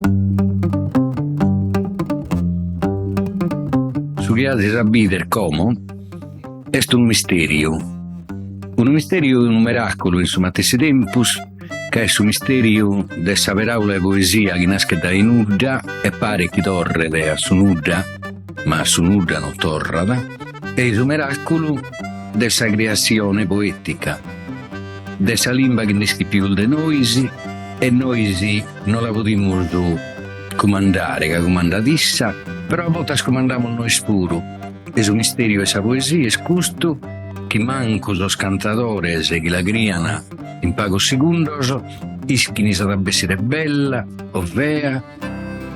Su chi ha di sapere come est un misteriu. Un misteriu e un miracolo in su matessi tempus, che è su misteriu de sa paraula e poesia chi nasce da nudda e pare chi torrede a su nudda, ma a su nudda non torrada, e su miracolo de sa creazione poetica, de sa limba che nischi più de noisi e noisi non la podimus comandare, che comandatissa, però a volte scomandiamo noi spuru. Es un misterio esa poesia, es custo che manco los cantadores che la criana in pagos segundos, ischini sa da essere bella o vea,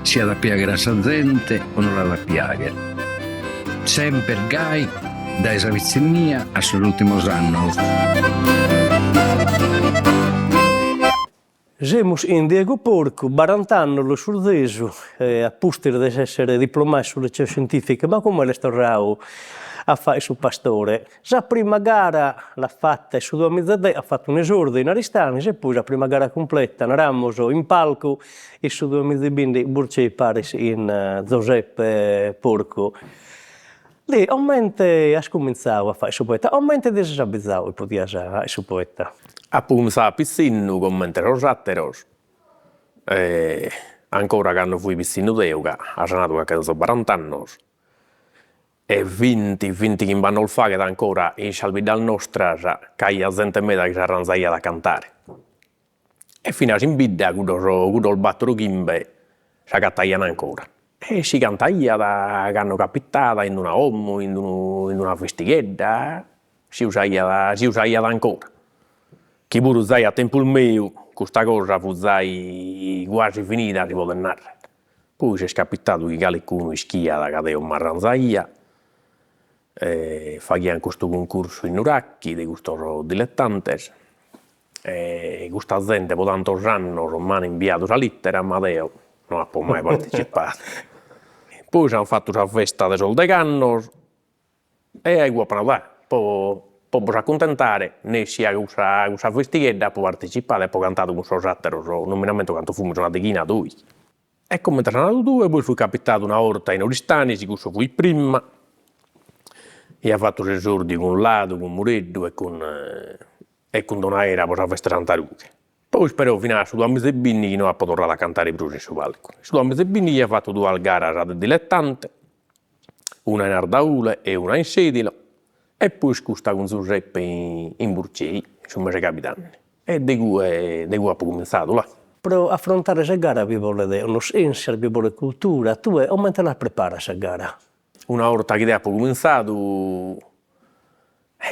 sia da piagere a sa gente o non la da piagere. Sempre gai, da esa vizzemia a sus ultimos annos. Semus in Diego Porco, barant'annos sul desu, a pustire di essere diplomati sulle liceo scientifiche, ma come l'è tornato a fare su pastore? La prima gara l'ha fatta su 2010, ha fatto un esordio in Aristanis e poi la prima gara completa, eravamo in palco e su 2020 Burcei Paris in Giuseppe Porco. Lì, aumente ha cominciato a fare su poeta, aumente desabizzato e podia fare su poeta. Ha cominciato piccino come rosatteros, ancora quando fui piccino deuga, ha suonato che sono 40 anni, e 20 che vanno al fare ancora in salvidal nostra, che la gente meda che si arranzaia da cantare. E fino a in vita, quando il battero chimbe, si cattaiano ancora. E si cantaia da che hanno capitata in una omo, in una festighetta, si usaia ancora. Chi pure usai a tempo mio, questa cosa fu quasi finita di poter narrare. Poi c'è capitato che qualcuno schia da cadere un marranzaia, facciano questo concorso in Uracchi, di questo dilettantes, e questa gente per tanti anni mi hanno inviato la lettera, ma io non ho mai partecipato. Poi ci hanno fatto la festa dei soldecannos e hai guapanato, poi per accontentare, ne sia questa festighetta, poi partecipare e poi cantato con sosatero, nominamento quando fummo una decina due. E come sono andato due, poi fui capitato una volta in Oristani, che fui prima, e ha fatto l'esordio con Lado, con Mureddu e con Donaera per la festa Santarughe. Poi spero fino a su 2020 che non ha potuto cantare più su palco. Su 2020 ha fatto due gare del dilettante, una in Ardaule e una in Sedilo, e poi scusta con Giuseppe in Burcei, su mese capitani. E di cui ha cominciato là. Per affrontare questa gara vi vuole uno senso, vi vuole cultura, tu come te la prepara questa gara? Una volta che ha cominciato,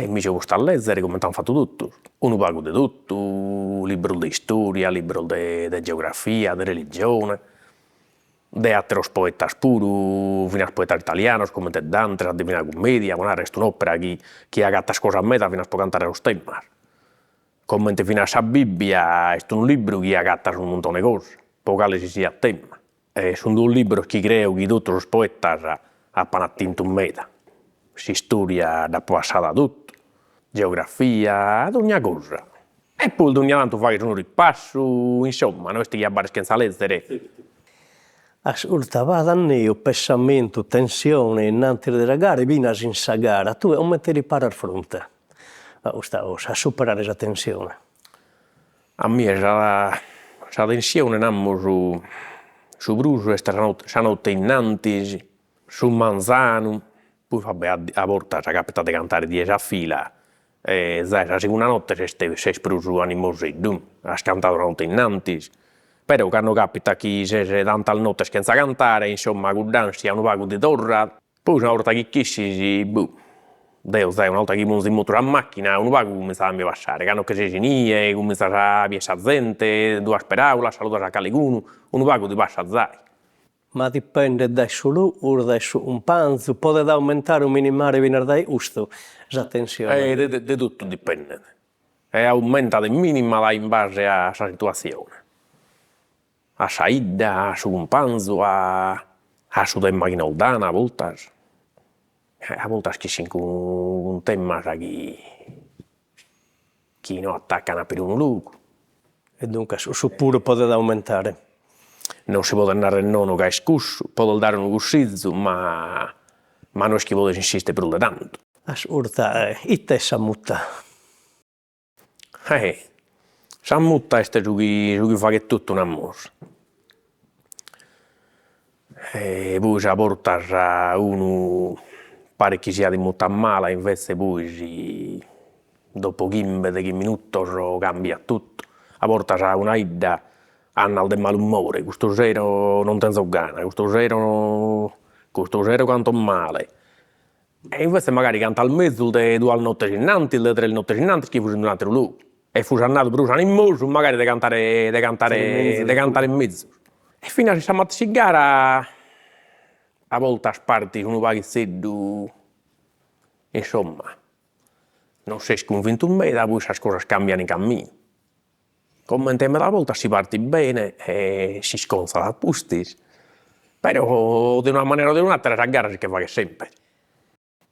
mi ci gusta a leggere come hanno fatto tutto. Uno pago di tutto, libro di storia, libro di geografia, di religione, di altri poeti pure, fino a poeti italiani come te Dante, la Divina Commedia, ma resta un'opera che ha gatta cose a metà fino a cantare lo stemma. Come fino a Bibbia, è un libro che ha gatta un montone di cose, poco si sia a tema. Sono due libri che credo che tutti i poeti hanno attinto un meta. Si studia da passata tutto, geografia, ad ogni cosa. E poi ogni tanto fai un ripasso, insomma, noi stiamo a scherzo a leggere. Ascolta, vada neo, pensamento, tensione, innanzi della gara, vieni in sa gara, tu come ti ripara al fronte? A superare questa tensione. A me la tensione andiamo su Bruso, questa notte innanzi, su Manzano, poi vabbè, a volte ci capita di cantare 10 a fila, e la seconda notte sei espruso animosetto, hai cantato una notte innanzi, però quando capita che sei tanta notte senza cantare, insomma, con l'ansia un paio di torra, poi una volta che chisci, Dio sai, una volta che monti in moto a macchina, un paio comincia a mi passare, quando che sei nie, comincia a piacere a gente, due parole, saluta a qualcuno, un paio ti passa a zai. Ma dipende da solo o da un panzo, può aumentare o minimare venerdì giusto la tensione? Di tutto dipende. E aumenta di minima in base alla situazione. A saida, a su un panzo, a su tema che non dà, a volte. A volte che si un tema che non attaccano per un luogo. E dunque su pure può aumentare. non si può andare nono che è scussu, può dare un gussizzo, ma non è che vuole insistere più di tanto. Ascolta, itta è samuta. Sammutta è su chi fa che tutto un amore. Poi si porta uno, pare che sia di molto male, invece poi dopo 15 minuti cambia tutto. A porta una idea, hanno del malumore, questo zero non te so gana, questo zero quanto male. E invece magari canta al mezzo di 2 notti innanti, le 3 notti innanti, che fosse durante lui. E fu andato per un animoso, magari di cantare in mezzo. E fino a che siamo a gara, a volte a sparti uno paghizzetto, insomma, non sei convinto in me, poi le cose cambiano in cammino. Come in la volta si parte bene e si sconza la pustis, però di una maniera o di un'altra la gara si fa sempre.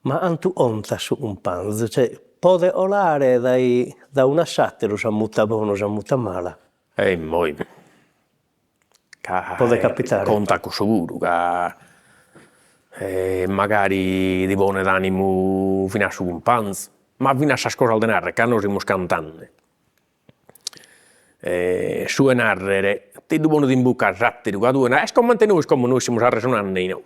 Ma antu onta su un panzo, cioè, pode olare da una satiro samuta buono, samuta mala. Moi. Pode capitare. Conta con sicuro, che magari di buone d'animo fino a su un panzo, ma fino a queste cose al denaro, che noi siamo cantante. Su narrere, ti devono di imbucare rattiri, è come noi siamo a resonare in noi.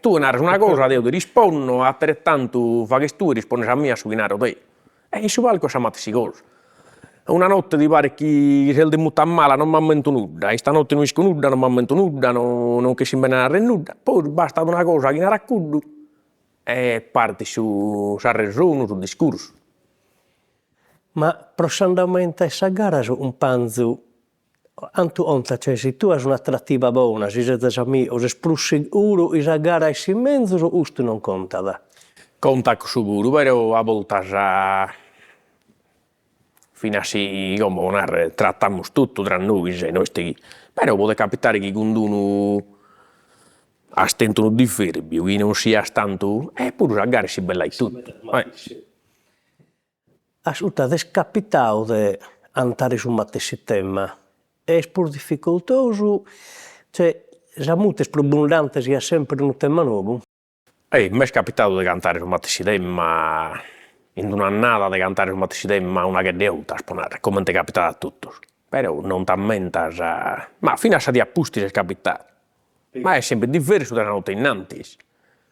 Tu narri una cosa, io ti rispondo, altrettanto fa che tu rispondi a me su chi narro te. E in su palco siamo a queste cose. Una notte ti pare che sei di molto male, non mi ammento nulla, e stanotte non esco nulla, non mi ammento nulla, non che si me ne narra nulla. Poi basta una cosa che ne racconto e parti su ragione, sul discorso. Ma prossimamente a questa gara su un panzo, antu onta, cioè, se tu hai un'attrattiva buona, se sei a me, o se sprussi uro, questa gara è in mezzo, o questo non conta da? Conta con sicuro, però a volte fino a si, come trattiamo tutto tra noi, però può capitare che quando a stento di fermi, che non sia tanto, pure la gara si bella di tutto. Ascolta, è capitato di andare su un tema? È pur difficoltoso? Cioè, le mute più abbondanti sia sempre un tema nuovo? Mi è capitato di cantare su un tema, in un'annata di cantare su un tema una che ne a sponare, come ti è capitato a tutti. Però non ti ammenta, ma fino a di appusti è capitato. Ma è sempre diverso dalla notte innanzi.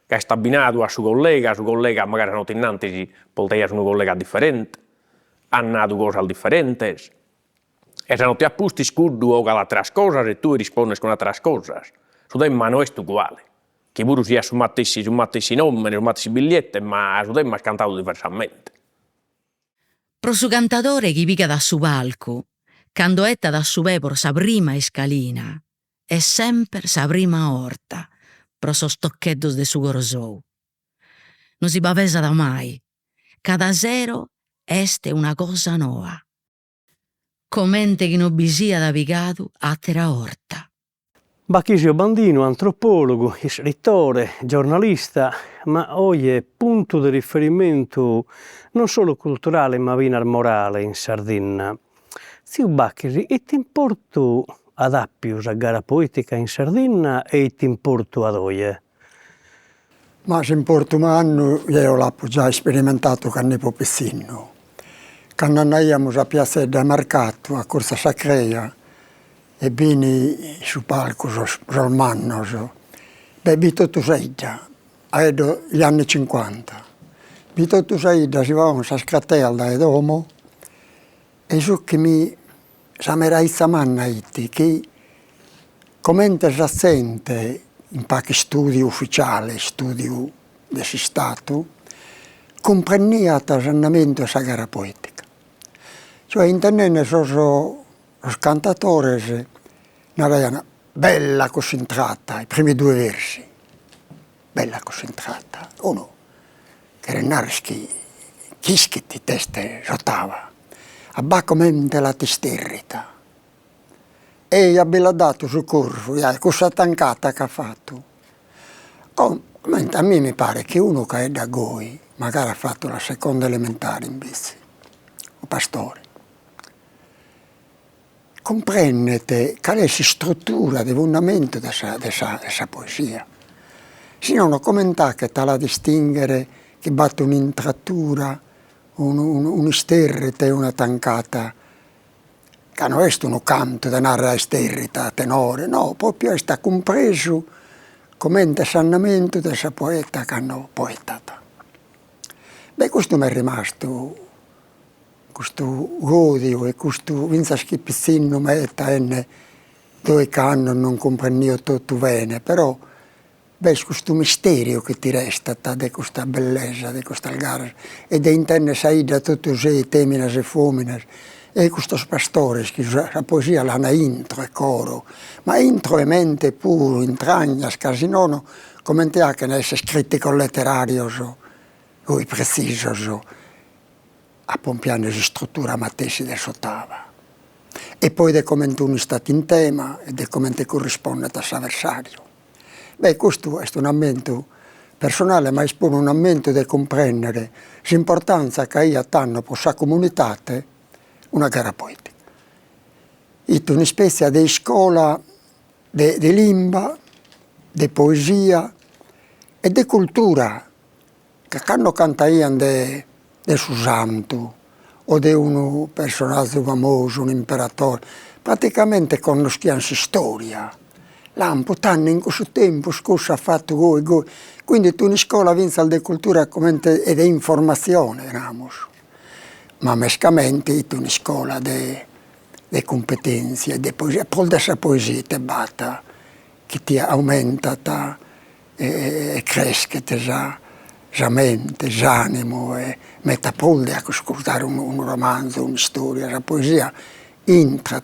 Che sta abbinato a suo collega magari la notte innanzi poteva essere un collega differente, hanno nato cose differenti. E se non ti appusti scurdo o altre cose e tu rispondi con altre cose, su tema non è uguale. Che pure sia su matessi nomi, su matessi biglietti, ma su tema è cantato diversamente. Pro su cantatore chi pica da su palco, quando etta da su per sa prima scalina, è sempre sa prima orta, pro so stocchettos de su corosou. Non si pavesa da mai, cada zero este una cosa nuova. Commente chi non vi sia da picato a terra orta. Bacchisio Bandino, antropologo, scrittore, giornalista, ma oggi è punto di riferimento non solo culturale ma anche morale in Sardegna. Zio Bacchisi, e ti importo ad appius a gara poetica in Sardegna e ti importo ad oie? Ma se importo un anno io l'ho già sperimentato con il popessino. Quando andiamo a Piazza del Mercato, a Corsa Sacrea, e bini su palco romano, vito tu seida, gli anni 50. Vito tu seida si va a scatella e domo, e su che mi sameraizza manna iti, che commente si sente in qualche studio ufficiale, studio del Stato, comprenia l'andamento della gara poetica. Cioè, intendendo sono i cantatori avevano bella concentrata, i primi 2 versi, bella concentrata. Uno, che era Narski, chi ti teste rotava, abbaccamente la testerrita. E abbia dato su corvo, questa tancata che ha fatto. A me mi pare che uno che è da Goi, magari ha fatto la seconda elementare invece, o pastore. comprendere qual è la struttura di fondamento della poesia. Se non commentare che tala distinguere che batte un'intrattura, un'isterrita e una tancata, che non è un canto da narrare isterrita, tenore, no, proprio è compreso come il sannamento del poeta che hanno poetata. Beh, questo mi è rimasto, questo odio e questo, vinza schipizzino metta, due canno non comprendio tutto bene, però beh, questo misterio che ti resta di questa bellezza, di questa gara, e di interne saida tutti i temi e fomine, e questo pastore, che la poesia l'ha intro e coro, ma intro e mente puro, intragna, scasinono, come te che ne essere scritti con letterario, o preciso, a pompiare la struttura matessi del sottava. E poi di come tu è stato in tema e di come corrisponde al suo avversario. Beh, questo è un aumento personale, ma espone un aumento di comprendere l'importanza che io hanno per la comunità una gara poetica. È una specie di scuola di lingua, di poesia e di cultura che quando cantavano di suo santo o di un personaggio famoso, un imperatore, praticamente conoscevano la storia. Lampo, tanto in questo tempo scorso ha fatto goi. Quindi tu in scuola vinci di cultura e di informazione, ma mescamente tu in scuola di competenze, di poesia, poi dessa poesia ti batta, che ti aumenta e cresce la mente, l'animo, e mette poi a ascoltare un romanzo, una storia, la poesia entra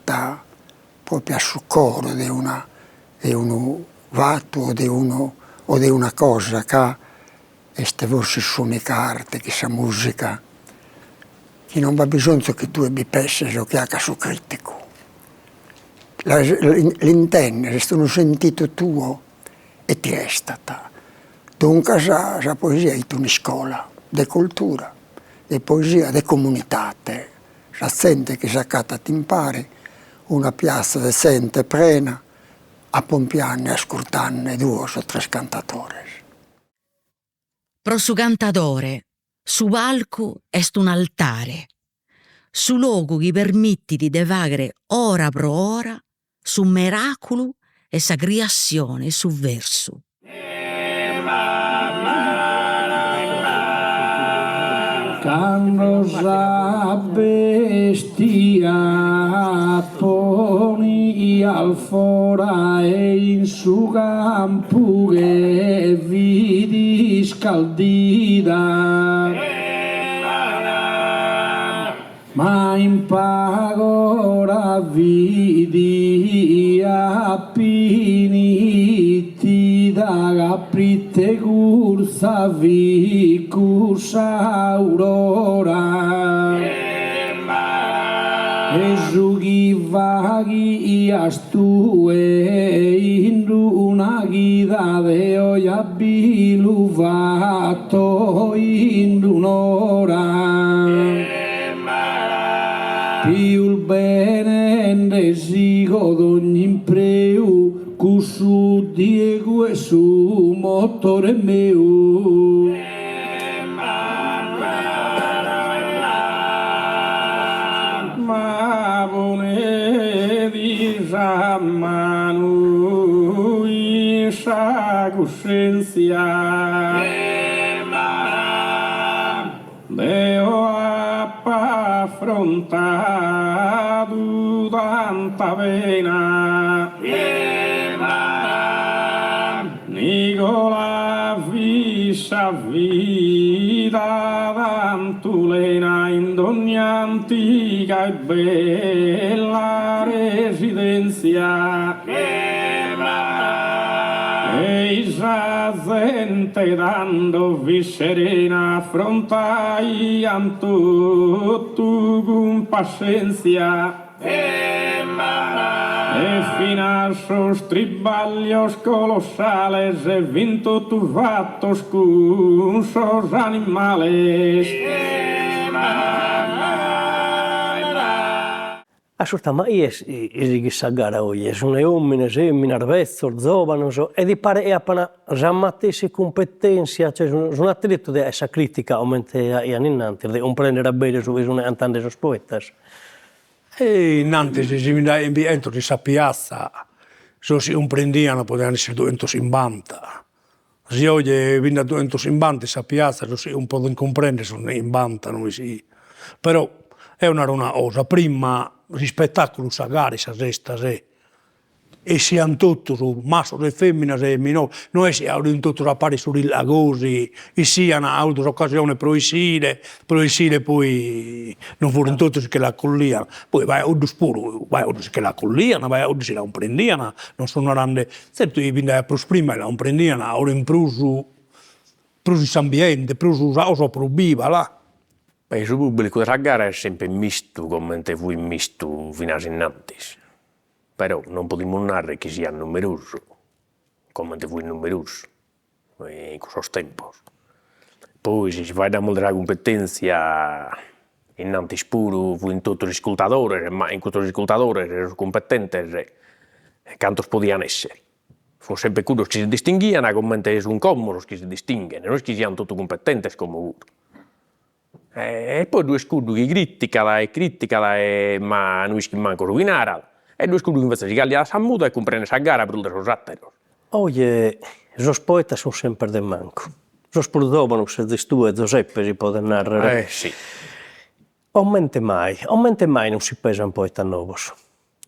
proprio sul cuore di uno vatto o di una cosa che queste voci l'unica arte, che sa musica, che non va bisogno che tu ebbi pesce o che haga su critico. L'intendere, è un sentito tuo e ti resta. Dunque la poesia è una scuola di cultura, di poesia, di comunità. La gente che si accata ti impari, una piazza decente, plena, a pompiarne, a ascoltarne due o tre cantatori. Pro su cantadore, su palco est un altare, su logu chi permitti di devagre ora pro ora su miracolo e sa creazione su verso. Quando sa bestia poni al fora e in su campo che vidi scaldida, ma in pagora vidi appiniti da capritte cursa vi cursa aurora e sughi vaghi astue in una guida de oia bilu vatto in un'ora più il bene desigo d'ogni impreu cu su Diego e su motore meu ma bone di Sammanu in sa coscienza deo affrontato tanta pena Nicola vissa vita tantulena in ogni antica e bella residenza e sa gente dando serena affrontai tutto con pazienza e fino a sus triballos colossales e vinto tu fattos con sos animales. Ascolta, ma io questa gara oggi, sono uomini, femmine, ragazzi, giovani, e ti pare che abbiano la stessa competenza, cioè sono atleti di questa critica, aumente a innanzi, di comprendere bene su come sono andando i poeti. E innanzi si mi entro di questa piazza, se si comprendiano, potevano essere 250. Se oggi viene 250 questa piazza, se si un po' non comprende, sono in banta, non si. Però è una cosa, prima il spettacolo sa gare, sa resta, e siamo tutti, maschi e femmine, e minori, noi siamo tutti a pari sui lagosi, e siano altre occasioni proibite poi non furono tutti che la colliano, poi vai a spuro, vai a che la colliano, vai a si la comprendiano, non sono grande, certo io vado a prima la comprendiano, ora in prusu ambiente, prusu uso probiva là. Beh, il pubblico della gara è sempre misto, come te fu misto fino a innanzi. Però non possiamo narrare che sia numeroso, come te fu numeroso in questo tempo. Poi se si fa da molta competenza, innanzi spuro fu in tutti gli ascoltatori, ma in questi ascoltatori erano competenti, quanti potevano essere. Fu sempre quelli che si distinguivano, come te sono comodi che si distinguono, non che siano tutti competenti come loro. E poi due scudi che criticano, ma non si manco rovinare. E due scudi che invece si gallia la sammuta e comprende la gara per il rosattero. Oggi i poeti sono sempre del manco. I produttori, se tu e Giuseppe si possono narrare. Sì. Aumente mai non si pesa un poeta nuovo.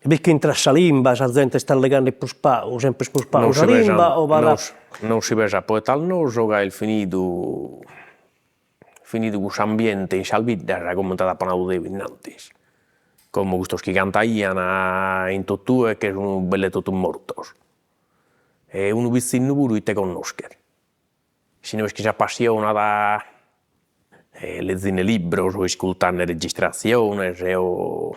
Perché in trassa limba, la gente sta legando più spau, sempre più spau, la limba o va là? Non si pesa poeta al noso, che è finito questo ambiente in salvita, era come da panaudeo innanzi. Come questi che cantavano in tutto e che sono belli tutti morti. E uno vicino pure te conosce. Se non è che si appassiona da leggere libri o ascoltare registrazioni o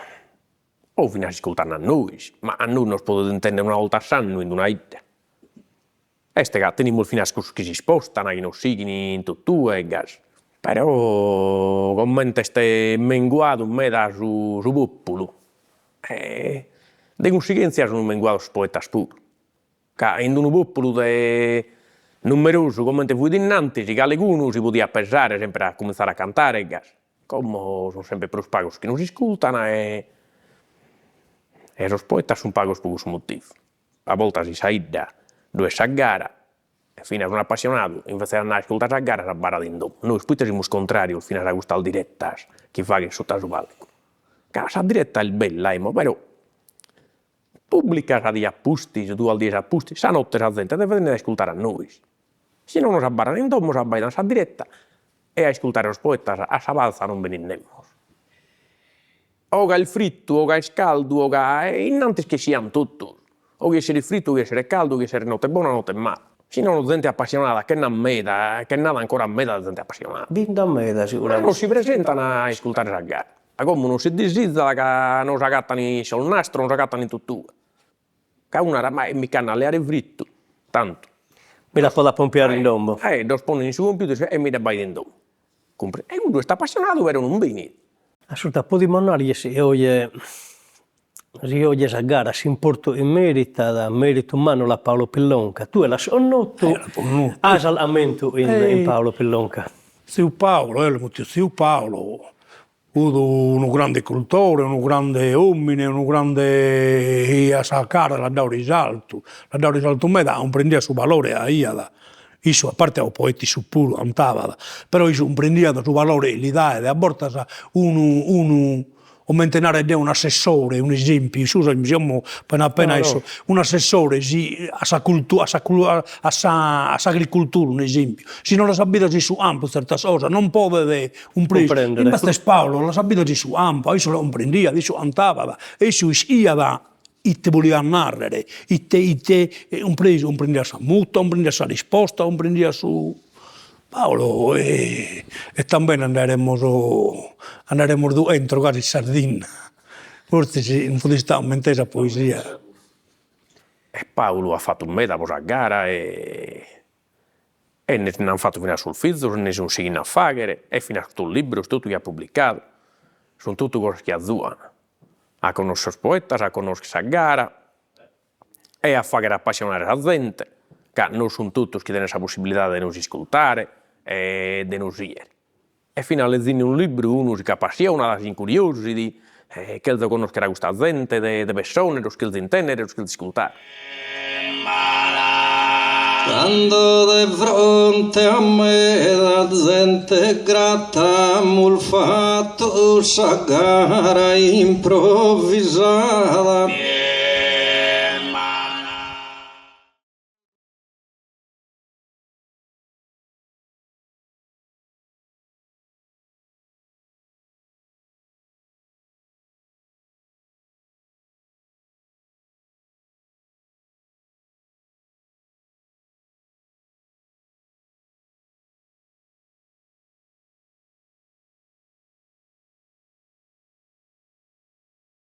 fino a ascoltare a noi, ma a noi non si può intendere una volta all'anno in una ida. E che teniamo fino a che si spostano, che non seguono in tutto e gas. Però commenta ste menguato me da su popolo. De conseguenza sono menguato poeta pure. Che in un popolo numeroso come te fu dinanzi, che qualcuno si poteva pesare sempre a cominciare a cantare gas. Come sono sempre più pagos che non si ascoltano e i poeti sono pagos per questo motivo. A volte si sa dove sa gara. Fino a un appassionato, invece di andare a ascoltare la gara, si barra di dopo. Noi poi siamo contrari fino a questa diretta che fa che sotto il palco. La diretta è bella, però pubblica di appusti, se tu al dire appusti, sa notte la gente deve venire ad ascoltare a noi. Se non si barra di dopo, si abbaia la diretta e a ascoltare lo poeta a Savalza non veniremo. O che il fritto, o che il scaldo, o che innanzi che siamo tutti. O che essere fritto, o che essere caldo, o che essere notte buona, notte male. Se non la gente appassionata, che non meta, che non ancora meta la gente appassionata. Vinta a meta sicuramente. Non si presentano a ascoltare la gara. Come non si disizza che non si agattano sul nastro, non si agattano in tutto. Che una mi canna alle aree fritto, tanto. Mi la può pompiare in domo. Lo spono in su computer e mi da vai in domo. E uno sta appassionato, però non viene. Ascolta, possiamo andare se oggi questa gara si importa in merito umano la Paolo Pellonca. Tu hai lasciato asallamento in Paolo Pellonca. Zio Paolo, zio Paolo, un grande cultore, un grande uomine, un grande a sa cara la dà risalto. La dà risalto me da un prendeva su valore a Iada. Isso a parte o poeti su puro antava, però isso un prendeva su valore l'idea e a volte uno o mantenere un assessore, un esempio, diciamo appena eso, un assessore a sa cultura, a sa agricoltura, un esempio. Se non la sapete su ampo certe cose, non può avere un preso. Invece Paolo la sapete su ampo, eso lo prendeva, eso antava, eso ia da te voleva narrare, un preso, un prendeva sa muta, un prendeva sa risposta, un prendeva su Paolo e también andaremos dentro quasi sardina. Forse non poteva stare in esa poesia. E Paolo ha fatto un meta per la gara e ne hanno fatto fino sul fizzo, ne sono seguito a fare e fino a tutto il libro, tutto che ha pubblicato, sono tutte cose che azzuano. a conoscere i poetas, a conoscere sa gara e a fare appassionare la gente, che non sono tutti che hanno la possibilità di non ascoltare e di non dire. E fino a leggere un libro uno si appassiona, si incuriosi di che conoscere questa gente, di persone, che si intendere, che si ascoltare. Quando di fronte a me la gente gratta m'ho fatto sa gara improvvisata.